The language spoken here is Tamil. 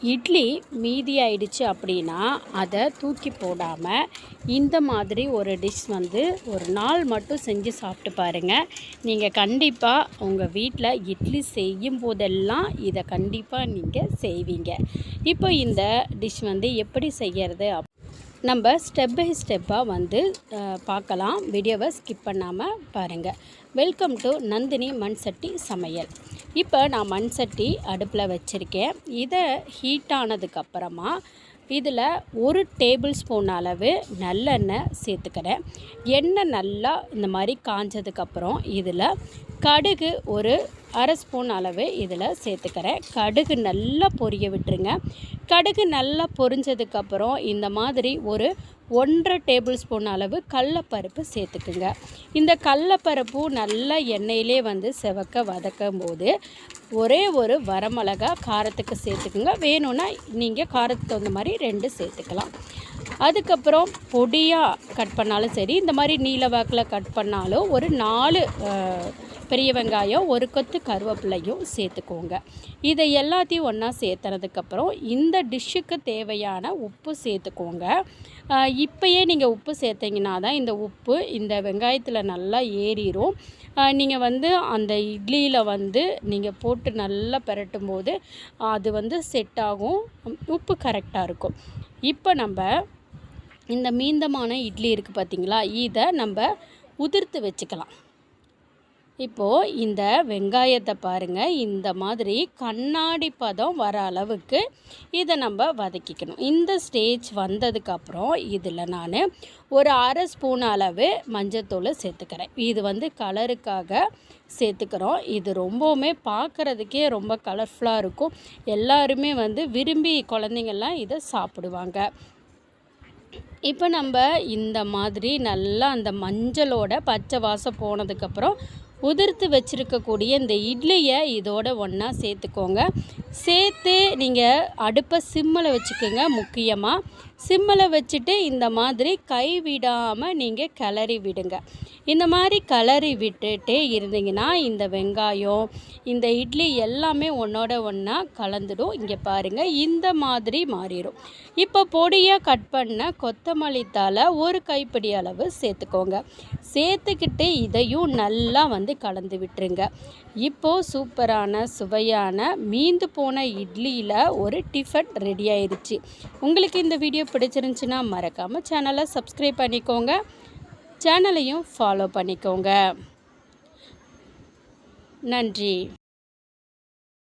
இட்லி மீதி ஆயிடுச்சு அப்படின்னா அதை தூக்கி போடாமல் இந்த மாதிரி ஒரு டிஷ் வந்து ஒரு நாள் மட்டும் செஞ்சு சாப்பிட்டு பாருங்கள். நீங்கள் கண்டிப்பாக உங்கள் வீட்டில் இட்லி செய்யும் போதெல்லாம் இதை கண்டிப்பாக நீங்கள் செய்வீங்க. இப்போ இந்த டிஷ் வந்து எப்படி செய்கிறது நம்ம ஸ்டெப் பை ஸ்டெப்பாக வந்து பார்க்கலாம். வீடியோவை ஸ்கிப் பண்ணாமல் பாருங்கள். வெல்கம் டு நந்தினி மண் சட்டி சமையல். இப்போ நான் மண் சட்டி அடுப்பில் வச்சுருக்கேன். இதை ஹீட் ஆனதுக்கப்புறமா இதில் 1 டேபிள் ஸ்பூன் அளவு நல்லெண்ணெய் சேர்த்துக்கிறேன். எண்ணெய் நல்லா இந்த மாதிரி காஞ்சதுக்கப்புறம் இதில் கடுகு ஒரு 1/2 ஸ்பூன் அளவு இதில் சேர்த்துக்கிறேன். கடுகு நல்லா பொரிய விட்டுருங்க. கடுகு நல்லா பொரிஞ்சதுக்கப்புறம் இந்த மாதிரி ஒரு 1/2 டேபிள் ஸ்பூன் அளவு கடலப்பருப்பு சேர்த்துக்குங்க. இந்த கடலப்பருப்பு நல்லா எண்ணெயிலே வந்து செவக்க வதக்கும் போது ஒரே ஒரு வரமிளகா காரத்துக்கு சேர்த்துக்குங்க. வேணும்னா நீங்கள் காரத்துக்கு தகுந்த மாதிரி 2 சேர்த்துக்கலாம். அதுக்கப்புறம் பொடியாக கட் பண்ணாலும் சரி, இந்த மாதிரி நீல வாக்கில் கட் பண்ணாலும் ஒரு 4 பெரிய வெங்காயம், 1 கொத்து கருவேப்பிலையும் சேர்த்துக்கோங்க. இதை எல்லாத்தையும் ஒன்றா சேர்த்துனதுக்கப்புறம் இந்த டிஷ்ஷுக்கு தேவையான உப்பு சேர்த்துக்கோங்க. இப்போயே நீங்கள் உப்பு சேர்த்திங்கன்னா தான் இந்த உப்பு இந்த வெங்காயத்தில் நல்லா ஏறிடும். நீங்கள் வந்து அந்த இட்லியில் வந்து நீங்கள் போட்டு நல்லா பெரட்டும் போது அது வந்து செட் ஆகும். உப்பு கரெக்டாக இருக்கும். இப்போ நம்ம இந்த மீந்தமான இட்லி இருக்குது பார்த்திங்களா, இதை நம்ம உதிர்த்து வச்சுக்கலாம். இப்போது இந்த வெங்காயத்தை பாருங்கள், இந்த மாதிரி கண்ணாடி பதம் வர அளவுக்கு இதை நம்ம வதக்கிக்கணும். இந்த ஸ்டேஜ் வந்ததுக்கப்புறம் இதில் நான் ஒரு 1/2 ஸ்பூன் அளவு மஞ்சத்தூள் சேர்த்துக்கிறேன். இது வந்து கலருக்காக சேர்த்துக்கிறோம். இது ரொம்பவுமே பார்க்குறதுக்கே ரொம்ப கலர்ஃபுல்லாக இருக்கும். எல்லாருமே வந்து விரும்பி குழந்தைங்கள்லாம் இதை சாப்பிடுவாங்க. இப்போ நம்ம இந்த மாதிரி நல்லா அந்த மஞ்சளோட பச்சை வாசம் போனதுக்கப்புறம் உதிர்த்து வச்சுருக்கக்கூடிய இந்த இட்லியை இதோட ஒன்றா சேர்த்துக்கோங்க. சேர்த்து நீங்கள் அடுப்பை சிம்மில் வச்சுக்கோங்க. முக்கியமாக சிம்மில் வச்சுட்டு இந்த மாதிரி கை விடாமல் நீங்கள் கிளறி விடுங்க. இந்த மாதிரி கிளறி விட்டுட்டே இருந்தீங்கன்னா இந்த வெங்காயம் இந்த இட்லி எல்லாமே ஒன்றோட ஒன்றா கலந்துடும். இங்கே பாருங்கள், இந்த மாதிரி மாறிடும். இப்போ பொடியாக கட் பண்ண கொத்தமல்லி தழை 1 கைப்பிடி அளவு சேர்த்துக்கோங்க. சேர்த்துக்கிட்டு இதையும் நல்லா வந்து கலந்து விட்டுருங்க. இப்போது சூப்பரான சுவையான மீந்து போன இட்லியில் ஒரு டிஃபன் ரெடி ஆயிடுச்சு. உங்களுக்கு இந்த வீடியோ பிடிச்சிருந்துச்சுன்னா மறக்காமல் சேனலை சப்ஸ்கிரைப் பண்ணிக்கோங்க. சேனலையும் ஃபாலோ பண்ணிக்கோங்க. நன்றி.